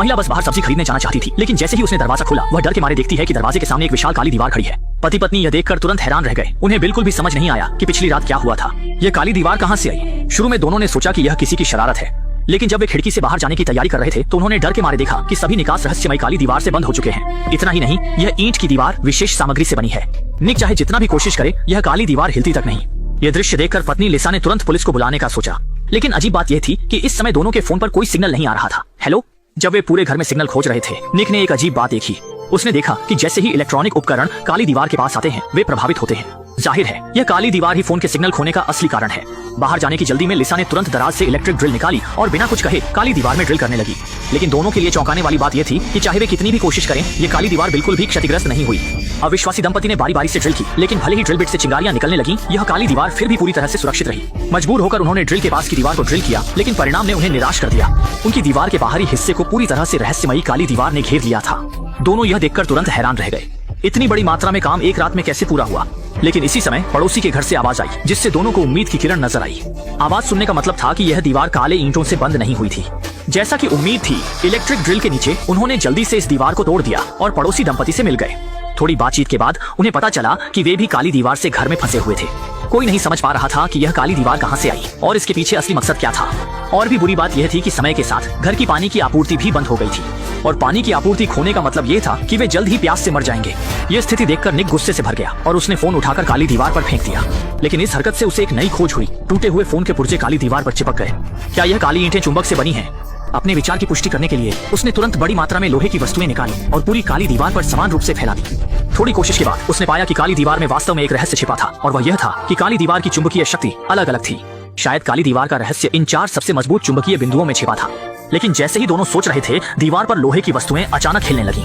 महिला बस बाहर सब्जी खरीदने जाना चाहती थी, लेकिन जैसे ही उसने दरवाजा खोला वह डर के मारे देखती है कि दरवाजे के सामने एक विशाल काली दीवार खड़ी है। पति पत्नी यह देखकर तुरंत हैरान रह गए। उन्हें बिल्कुल भी समझ नहीं आया कि पिछली रात क्या हुआ था। यह काली दीवार कहां से आई। शुरू में दोनों ने सोचा कि यह किसी की शरारत है, लेकिन जब वे खिड़की से बाहर जाने की तैयारी कर रहे थे तो उन्होंने डर के मारे देखा कि सभी निकास रहस्यमय काली दीवार से बंद हो चुके हैं। इतना ही नहीं, यह ईंट की दीवार विशेष सामग्री से बनी है। निक चाहे जितना भी कोशिश करे, यह काली दीवार हिलती तक नहीं। यह दृश्य देखकर पत्नी लिसा ने तुरंत पुलिस को बुलाने का सोचा, लेकिन अजीब बात यह थी कि इस समय दोनों के फोन पर कोई सिग्नल नहीं आ रहा था। हेलो। जब वे पूरे घर में सिग्नल खोज रहे थे, निक ने एक अजीब बात देखी। उसने देखा कि जैसे ही इलेक्ट्रॉनिक उपकरण काली दीवार के पास आते हैं वे प्रभावित होते हैं। जाहिर है यह काली दीवार ही फोन के सिग्नल खोने का असली कारण है। बाहर जाने की जल्दी में लिसा ने तुरंत दराज से इलेक्ट्रिक ड्रिल निकाली और बिना कुछ कहे काली दीवार में ड्रिल करने लगी। लेकिन दोनों के लिए चौंकाने वाली बात यह थी कि चाहे वे कितनी भी कोशिश करें, ये काली दीवार बिल्कुल भी क्षतिग्रस्त नहीं हुई। अविश्वासी दंपति ने बारी बारी से ड्रिल की, लेकिन भले ही ड्रिल बिट से चिंगारियां निकलने लगी, यह काली दीवार फिर भी पूरी तरह से सुरक्षित रही। मजबूर होकर उन्होंने ड्रिल के पास की दीवार को ड्रिल किया, लेकिन परिणाम ने उन्हें निराश कर दिया। उनकी दीवार के बाहरी हिस्से को पूरी तरह से रहस्यमयी काली दीवार ने घेर लिया था। दोनों यह देखकर तुरंत हैरान रह गए। इतनी बड़ी मात्रा में काम एक रात में कैसे पूरा हुआ। लेकिन इसी समय पड़ोसी के घर से आवाज आई, जिससे दोनों को उम्मीद की किरण नजर आई। आवाज सुनने का मतलब था कि यह दीवार काले ईंटों से बंद नहीं हुई थी। जैसा कि उम्मीद थी, इलेक्ट्रिक ड्रिल के नीचे उन्होंने जल्दी से इस दीवार को तोड़ दिया और पड़ोसी दंपति से मिल गए। थोड़ी बातचीत के बाद उन्हें पता चला कि वे भी काली दीवार से घर में फंसे हुए थे। कोई नहीं समझ पा रहा था कि यह काली दीवार कहां से आई और इसके पीछे असली मकसद क्या था। और भी बुरी बात यह थी कि समय के साथ घर की पानी की आपूर्ति भी बंद हो गई थी, और पानी की आपूर्ति खोने का मतलब ये था कि वे जल्द ही प्यास से मर जाएंगे। यह स्थिति देखकर निक गुस्से से भर गया और उसने फोन उठाकर काली दीवार पर फेंक दिया। लेकिन इस हरकत से उसे एक नई खोज हुई। टूटे हुए फोन के पुर्जे काली दीवार पर चिपक गए। क्या यह काली ईंटें चुंबक से बनी हैं? अपने विचार की पुष्टि करने के लिए उसने तुरंत बड़ी मात्रा में लोहे की वस्तुएं निकाली और पूरी काली दीवार पर समान रूप से फैला दी। थोड़ी कोशिश के बाद उसने पाया कि काली दीवार में वास्तव में एक रहस्य छिपा था, और वह यह था कि काली दीवार की चुंबकीय शक्ति अलग अलग थी। शायद काली दीवार का रहस्य इन 4 सबसे मजबूत चुंबकीय बिंदुओं में छिपा था। लेकिन जैसे ही दोनों सोच रहे थे, दीवार पर लोहे की वस्तुएं अचानक हिलने लगीं।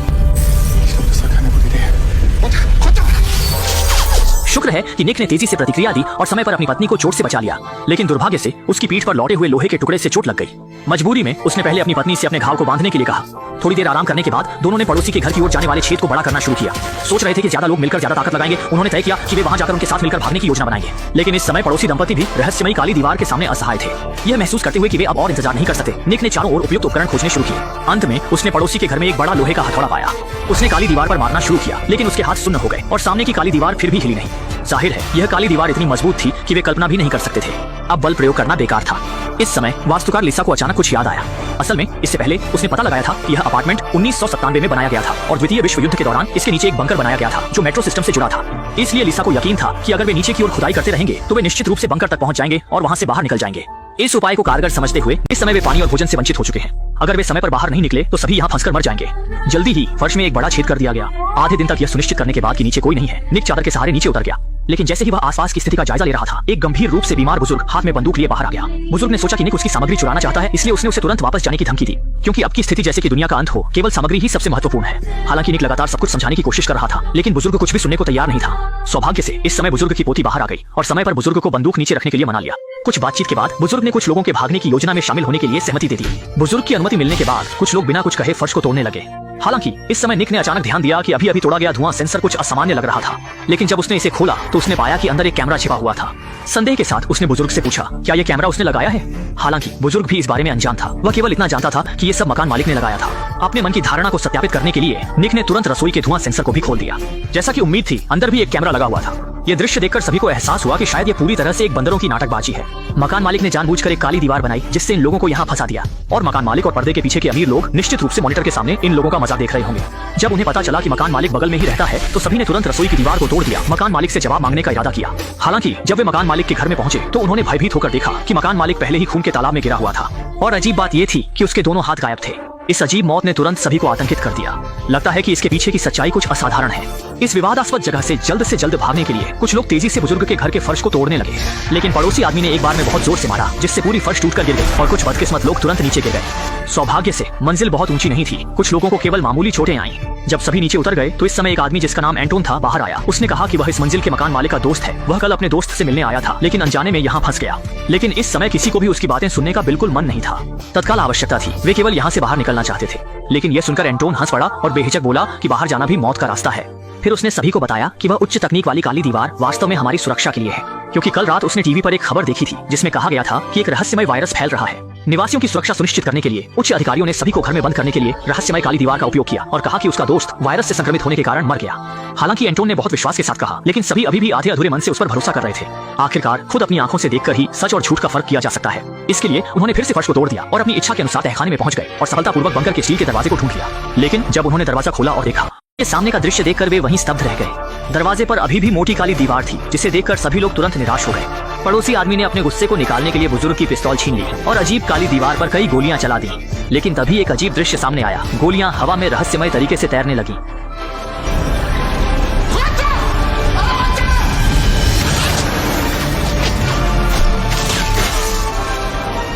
शुक्र है कि निक ने तेजी से प्रतिक्रिया दी और समय पर अपनी पत्नी को चोट से बचा लिया, लेकिन दुर्भाग्य से उसकी पीठ पर लौटे हुए लोहे के टुकड़े से चोट लग गई। मजबूरी में उसने पहले अपनी पत्नी से अपने घाव को बांधने के लिए कहा। थोड़ी देर आराम करने के बाद दोनों ने पड़ोसी के घर की ओर जाने वाले छेद को बड़ा करना शुरू किया। सोच रहे थे कि ज्यादा लोग मिलकर ज्यादा ताकत लगाएंगे। उन्होंने तय किया कि वे वहां जाकर उनके साथ मिलकर भागने की योजना बनाएंगे। लेकिन इस समय पड़ोसी दंपति भी रहस्यमयी काली दीवार के सामने असहाय थे। यह महसूस करते हुए कि वे अब और इंतजार नहीं कर सकते, निक ने चारों ओर उपयुक्त उपकरण खोजने शुरू किए। अंत में उसने पड़ोसी के घर में एक बड़ा लोहे का हथौड़ा पाया। उसने काली दीवार पर मारना शुरू किया, लेकिन उसके हाथ सुन्न हो गए और सामने की काली दीवार फिर भी हिली नहीं। जाहिर है यह काली दीवार इतनी मजबूत थी कि वे कल्पना भी नहीं कर सकते थे। अब बल प्रयोग करना बेकार था। इस समय वास्तुकार लिसा को अचानक कुछ याद आया। असल में इससे पहले उसने पता लगाया था कि यह अपार्टमेंट 1997 में बनाया गया था और द्वितीय विश्व युद्ध के दौरान इसके नीचे एक बंकर बनाया गया था जो मेट्रो सिस्टम से जुड़ा था। इसलिए लिसा को यकीन था कि अगर वे नीचे की ओर खुदाई करते रहेंगे तो वे निश्चित रूप से बंकर तक पहुंच जाएंगे और वहां से बाहर निकल जाएंगे। इस उपाय को कारगर समझते हुए इस समय वे पानी और भोजन से वंचित हो चुके हैं। अगर वे समय पर बाहर नहीं निकले तो सभी यहाँ फंसकर मर जाएंगे। जल्दी ही फर्श में एक बड़ा छेद कर दिया गया। आधे दिन तक यह सुनिश्चित करने के बाद कि नीचे कोई नहीं है, निक चादर के सहारे नीचे उतर गया। लेकिन जैसे ही वह आसपास की स्थिति का जायजा ले रहा था, एक गंभीर रूप से बीमार बुजुर्ग हाथ में बंदूक लिए बाहर आ गया। बुजुर्ग ने सोचा कि निक उसकी सामग्री चुराना चाहता है, इसलिए उसने उसे तुरंत वापस जाने की धमकी दी। क्योंकि अब की स्थिति जैसे कि दुनिया का अंत हो, केवल सामग्री ही सबसे महत्वपूर्ण है। हालांकि निक लगातार सब कुछ समझाने की कोशिश कर रहा था, लेकिन बुजुर्ग कुछ भी सुनने को तैयार नहीं था। सौभाग्य से इस समय बुजुर्ग की पोती बाहर आ गई और समय पर बुजुर्ग को बंदूक नीचे रखने के लिए मना लिया। कुछ बातचीत के बाद बुजुर्ग ने कुछ लोगों के भागने की योजना में शामिल होने के लिए सहमति दे दी। बुजुर्ग की अनुमति मिलने के बाद कुछ लोग बिना कुछ कहे फर्श को तोड़ने लगे। हालांकि इस समय निक ने अचानक ध्यान दिया कि अभी अभी तोड़ा गया धुआं सेंसर कुछ असामान्य लग रहा था। लेकिन जब उसने इसे खोला तो उसने पाया कि अंदर एक कैमरा छिपा हुआ था। संदेह के साथ उसने बुजुर्ग से पूछा, क्या यह कैमरा उसने लगाया है? हालांकि बुजुर्ग भी इस बारे में अनजान था। वह केवल इतना जानता था कि ये सब मकान मालिक ने लगाया था। अपने मन की धारणा को सत्यापित करने के लिए निक ने तुरंत रसोई के धुआं सेंसर को भी खोल दिया। जैसा कि उम्मीद थी, अंदर भी एक कैमरा लगा हुआ था। यह दृश्य देखकर सभी को एहसास हुआ कि शायद यह पूरी तरह से एक बंदरों की नाटकबाजी है। मकान मालिक ने जानबूझकर एक काली दीवार बनाई जिससे इन लोगों को यहाँ फंसा दिया, और मकान मालिक और पर्दे के पीछे के अमीर लोग निश्चित रूप से मॉनिटर के सामने इन लोगों का मजा देख रहे होंगे। जब उन्हें पता चला कि मकान मालिक बगल में ही रहता है तो सभी ने तुरंत रसोई की दीवार को तोड़ दिया, मकान मालिक से जवाब मांगने का इरादा किया। हालांकि जब वे मकान मालिक के घर में पहुंचे तो उन्होंने भयभीत होकर देखा कि मकान मालिक पहले ही खून के तालाब में गिरा हुआ था, और अजीब बात यह थी कि उसके दोनों हाथ गायब थे। इस अजीब मौत ने तुरंत सभी को आतंकित कर दिया। लगता है कि इसके पीछे की सच्चाई कुछ असाधारण है। इस विवादास्पद जगह से जल्द भागने के लिए कुछ लोग तेजी से बुजुर्ग के घर के फर्श को तोड़ने लगे, लेकिन पड़ोसी आदमी ने एक बार में बहुत जोर से मारा जिससे पूरी फर्श टूटकर गिर गई और कुछ बदकिस्मत लोग तुरंत नीचे गिर गए। सौभाग्य से मंजिल बहुत ऊंची नहीं थी, कुछ लोगों को केवल मामूली चोटें आईं। जब सभी नीचे उतर गए तो इस समय एक आदमी जिसका नाम एंटोन था बाहर आया। उसने कहा कि वह इस मंजिल के मकान मालिक का दोस्त है। वह कल अपने दोस्त से मिलने आया था, लेकिन अनजाने में यहाँ फंस गया। लेकिन इस समय किसी को भी उसकी बातें सुनने का बिल्कुल मन नहीं था। तत्काल आवश्यकता थी, वे केवल यहाँ से बाहर निकलना चाहते थे। लेकिन यह सुनकर एंटोन हंस पड़ा और बेहिचक बोला कि बाहर जाना भी मौत का रास्ता है। फिर उसने सभी को बताया कि वह उच्च तकनीक वाली काली दीवार वास्तव में हमारी सुरक्षा के लिए है, क्योंकि कल रात उसने टीवी पर एक खबर देखी थी जिसमें कहा गया था कि एक रहस्यमय वायरस फैल रहा है। निवासियों की सुरक्षा सुनिश्चित करने के लिए उच्च अधिकारियों ने सभी को घर में बंद करने के लिए रहस्यमय काली दीवार का उपयोग किया और कहा कि उसका दोस्त वायरस से संक्रमित होने के कारण मर गया। हालांकि एंटोन ने बहुत विश्वास के साथ कहा, लेकिन सभी अभी भी आधे अधूरे मन से उस पर भरोसा कर रहे थे। आखिरकार खुद अपनी आंखों से देखकर ही सच और झूठ का फर्क किया जा सकता है। इसके लिए उन्होंने फिर से फर्श को तोड़ दिया और अपनी इच्छा के अनुसार तहखाने में पहुंच गए और सफलतापूर्वक बंकर के स्टील के दरवाजे को ढूंढ लिया। लेकिन जब उन्होंने दरवाजा खोला और देखा, ये सामने का दृश्य देखकर वे वहीं स्तब्ध रह गए। दरवाजे पर अभी भी मोटी काली दीवार थी, जिसे देखकर सभी लोग तुरंत निराश हो गए। पड़ोसी आदमी ने अपने गुस्से को निकालने के लिए बुजुर्ग की पिस्तौल छीन ली और अजीब काली दीवार पर कई गोलियां चला दी। लेकिन तभी एक अजीब दृश्य सामने आया। गोलियां हवा में रहस्यमय तरीके से तैरने लगी।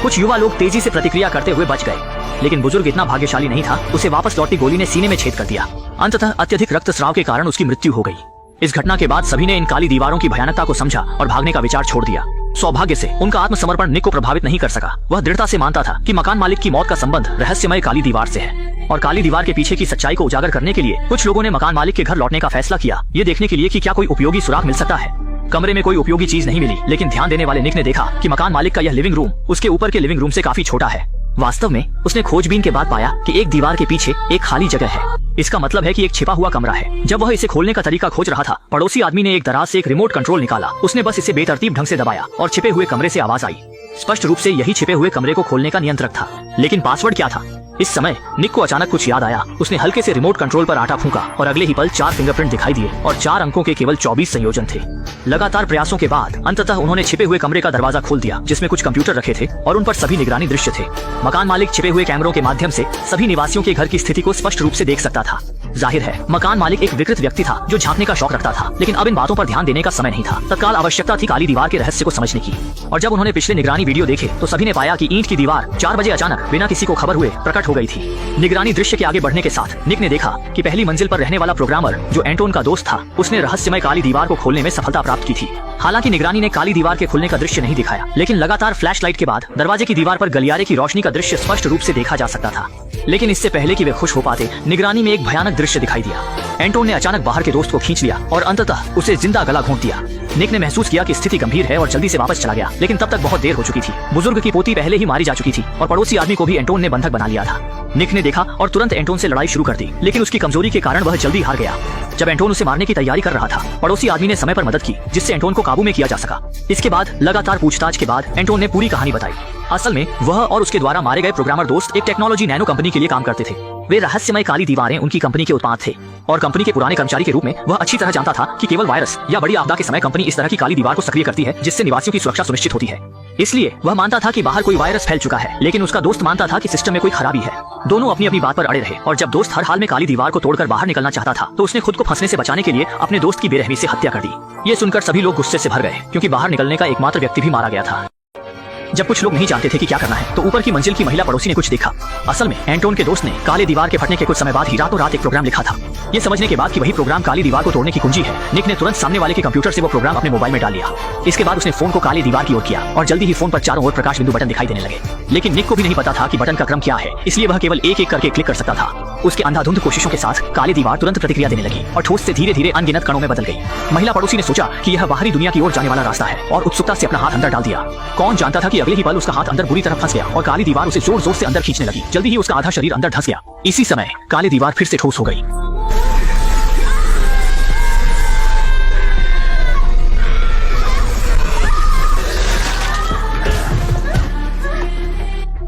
कुछ युवा लोग तेजी से प्रतिक्रिया करते हुए बच गए, लेकिन बुजुर्ग इतना भाग्यशाली नहीं था। उसे वापस लौटती गोली ने सीने में छेद कर दिया। अंततः अत्यधिक रक्तस्राव के कारण उसकी मृत्यु हो गई। इस घटना के बाद सभी ने इन काली दीवारों की भयानकता को समझा और भागने का विचार छोड़ दिया। सौभाग्य से उनका आत्मसमर्पण निक को प्रभावित नहीं कर सका। वह दृढ़ता से मानता था कि मकान मालिक की मौत का संबंध रहस्यमय काली दीवार से है और काली दीवार के पीछे की सच्चाई को उजागर करने के लिए कुछ लोगों ने मकान मालिक के घर लौटने का फैसला किया, ये देखने के लिए कि क्या कोई उपयोगी सुराग मिल सकता है। कमरे में कोई उपयोगी चीज नहीं मिली, लेकिन ध्यान देने वाले निक ने देखा कि मकान मालिक का यह लिविंग रूम उसके ऊपर के लिविंग रूम से काफी छोटा है। वास्तव में उसने खोजबीन के बाद पाया कि एक दीवार के पीछे एक खाली जगह है। इसका मतलब है कि एक छिपा हुआ कमरा है। जब वह इसे खोलने का तरीका खोज रहा था, पड़ोसी आदमी ने एक दराज से एक रिमोट कंट्रोल निकाला। उसने बस इसे बेतरतीब ढंग से दबाया और छिपे हुए कमरे से आवाज आई। स्पष्ट रूप से यही छिपे हुए कमरे को खोलने का नियंत्रक था। लेकिन पासवर्ड क्या था? इस समय निक को अचानक कुछ याद आया। उसने हल्के से रिमोट कंट्रोल पर आटा फूंका और अगले ही पल 4 फिंगरप्रिंट दिखाई दिए और 4 अंकों के केवल 24 संयोजन थे। लगातार प्रयासों के बाद अंततः उन्होंने छिपे हुए कमरे का दरवाजा खोल दिया, जिसमें कुछ कंप्यूटर रखे थे और उन पर सभी निगरानी दृश्य थे। मकान मालिक छिपे हुए कैमरों के माध्यम से सभी निवासियों के घर की स्थिति को स्पष्ट रूप से देख सकता था। जाहिर है मकान मालिक एक विकृत व्यक्ति था जो झांकने का शौक रखता था, लेकिन अब इन बातों पर ध्यान देने का समय नहीं था। तत्काल आवश्यकता थी काली दीवार के रहस्य को समझने की। और जब उन्होंने पिछले निगरानी वीडियो देखे तो सभी ने पाया कि ईंट की दीवार 4 बजे अचानक बिना किसी को खबर हुए प्रकट हो गई थी। निगरानी दृश्य के आगे बढ़ने के साथ निक ने देखा कि पहली मंजिल पर रहने वाला प्रोग्रामर जो एंटोन का दोस्त था, उसने रहस्यमय काली दीवार को खोलने में सफलता प्राप्त की थी। हालांकि निगरानी ने काली दीवार के खुलने का दृश्य नहीं दिखाया, लेकिन लगातार फ्लैशलाइट के बाद दरवाजे की दीवार पर गलियारे की रोशनी का दृश्य स्पष्ट रूप से देखा जा सकता था। लेकिन इससे पहले कि वे खुश हो पाते, निगरानी में एक भयानक दृश्य दिखाई दिया। एंटोन ने अचानक बाहर के दोस्त को खींच लिया और अंततः उसे जिंदा गला घोंट दिया। निक ने महसूस किया कि स्थिति गंभीर है और जल्दी से वापस चला गया, लेकिन तब तक बहुत देर हो चुकी थी। बुजुर्ग की पोती पहले ही मारी जा चुकी थी और पड़ोसी आदमी को भी एंटोन ने बंधक बना लिया था। निक ने देखा और तुरंत एंटोन से लड़ाई शुरू कर दी, लेकिन उसकी कमजोरी के कारण वह जल्दी हार गया। जब एंटोन उसे मारने की तैयारी कर रहा था, पड़ोसी आदमी ने समय पर मदद की, जिससे एंटोन को काबू में किया जा सका। इसके बाद लगातार पूछताछ के बाद एंटोन ने पूरी कहानी बताई। असल में वह और उसके द्वारा मारे गए प्रोग्रामर दोस्त एक टेक्नोलॉजी नैनो कंपनी के लिए काम करते थे। वे रहस्यमय काली दीवारें उनकी कंपनी के उत्पाद थे और कंपनी के पुराने कर्मचारी के रूप में वह अच्छी तरह जानता था कि केवल वायरस या बड़ी आपदा के समय कंपनी इस तरह की काली दीवार को सक्रिय करती है, जिससे निवासियों की सुरक्षा सुनिश्चित होती है। इसलिए वह मानता था कि बाहर कोई वायरस फैल चुका है, लेकिन उसका दोस्त मानता था कि सिस्टम में कोई खराबी है। दोनों अपनी अपनी बात पर अड़े रहे और जब दोस्त हर हाल में काली दीवार को तोड़कर बाहर निकलना चाहता था, तो उसने खुद को फंसने से बचाने के लिए अपने दोस्त की बेरहमी से हत्या कर दी। ये सुनकर सभी लोग गुस्से से भर गए, क्योंकि बाहर निकलने का एकमात्र व्यक्ति भी मारा गया था। जब कुछ लोग नहीं जानते थे कि क्या करना है, तो ऊपर की मंजिल की महिला पड़ोसी ने कुछ देखा। असल में एंटोन के दोस्त ने काले दीवार के फटने के कुछ समय बाद ही रातों रात एक प्रोग्राम लिखा था। ये समझने के बाद कि वही प्रोग्राम काली दीवार को तोड़ने की कुंजी है, निक ने तुरंत सामने वाले के कंप्यूटर से वो प्रोग्राम अपने मोबाइल में डाल लिया। इसके बाद उसने फोन को काली दीवार की ओर किया और जल्दी ही फोन पर चारों ओर प्रकाश बिंदु बटन दिखाई देने लगे। लेकिन निक को भी नहीं पता था कि बटन का क्रम क्या है, इसलिए वह केवल एक एक करके क्लिक कर सकता था। उसके अंधाधुंध कोशिशों के साथ काली दीवार तुरंत प्रतिक्रिया देने लगी और ठोस से धीरे धीरे अनगिनत कणों में बदल गई। महिला पड़ोसी ने सोचा कि यह बाहरी दुनिया की ओर जाने वाला रास्ता है और उत्सुकता से अपना हाथ अंदर डाल दिया। कौन जानता था कि अगले ही पल उसका हाथ अंदर बुरी तरह फंस गया और काली दीवार उसे जोर जोर से अंदर खींचने लगी। जल्दी ही उसका आधा शरीर अंदर धंस गया। इसी समय काली दीवार फिर से ठोस हो गई।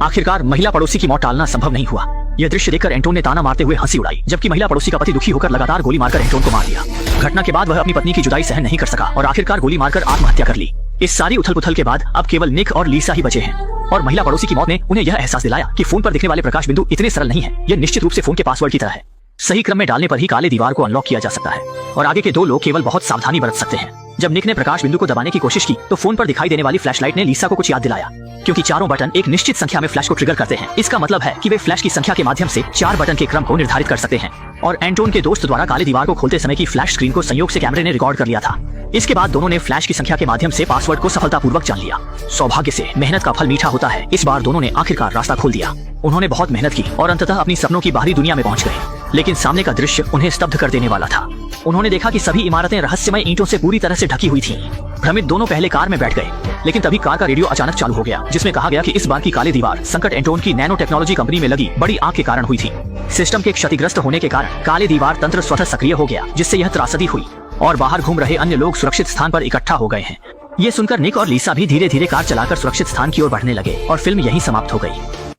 आखिरकार महिला पड़ोसी की मौत टालना संभव नहीं हुआ। यह दृश्य देखकर एंटोन ने ताना मारते हुए हंसी उड़ाई, जबकि महिला पड़ोसी का पति दुखी होकर लगातार गोली मारकर एंटोन को मार दिया। घटना के बाद वह अपनी पत्नी की जुदाई सहन नहीं कर सका और आखिरकार गोली मारकर आत्महत्या कर ली। इस सारी उथल पुथल के बाद अब केवल निक और लीसा ही बचे हैं और महिला पड़ोसी की मौत ने उन्हें यह एहसास दिलाया कि फोन पर दिखने वाले प्रकाश बिंदु इतने सरल नहीं है। यह निश्चित रूप से फोन के पासवर्ड की तरह है। सही क्रम में डालने पर ही काले दीवार को अनलॉक किया जा सकता है और आगे के 2 लोग केवल बहुत सावधानी बरत सकते हैं। जब निक ने प्रकाश बिंदु को दबाने की कोशिश की तो फोन पर दिखाई देने वाली फ्लैशलाइट ने लीसा को कुछ याद दिलाया, क्योंकि चारों बटन एक निश्चित संख्या में फ्लैश को ट्रिगर करते हैं। इसका मतलब है कि वे फ्लैश की संख्या के माध्यम से 4 बटन के क्रम को निर्धारित कर सकते हैं और एंटोन के दोस्त द्वारा काले दीवार को खोलते समय की फ्लैश स्क्रीन को संयोग से कैमरे ने रिकॉर्ड कर लिया था। इसके बाद दोनों ने फ्लैश की संख्या के माध्यम से पासवर्ड को सफलतापूर्वक जान लिया। सौभाग्य से मेहनत का फल मीठा होता है। इस बार दोनों ने आखिरकार रास्ता खोल दिया। उन्होंने बहुत मेहनत की और अंततः अपनी सपनों की बाहरी दुनिया में पहुंच गए, लेकिन सामने का दृश्य उन्हें स्तब्ध कर देने वाला था। उन्होंने देखा कि सभी इमारतें रहस्यमय ईंटों से पूरी तरह से ढकी हुई थीं। भ्रमित दोनों पहले कार में बैठ गए लेकिन तभी कार का रेडियो अचानक चालू हो गया, जिसमें कहा गया कि इस बार की काली दीवार संकट एंटोन की नैनो टेक्नोलॉजी कंपनी में लगी बड़ी आग के कारण हुई थी। सिस्टम के क्षतिग्रस्त होने के कारण काले दीवार तंत्र स्वतः सक्रिय हो गया, जिससे यह त्रासदी हुई और बाहर घूम रहे अन्य लोग सुरक्षित स्थान पर इकट्ठा हो गए हैं। ये सुनकर निक और लीसा भी धीरे धीरे कार चलाकर सुरक्षित स्थान की ओर बढ़ने लगे और फिल्म यहीं समाप्त हो गई।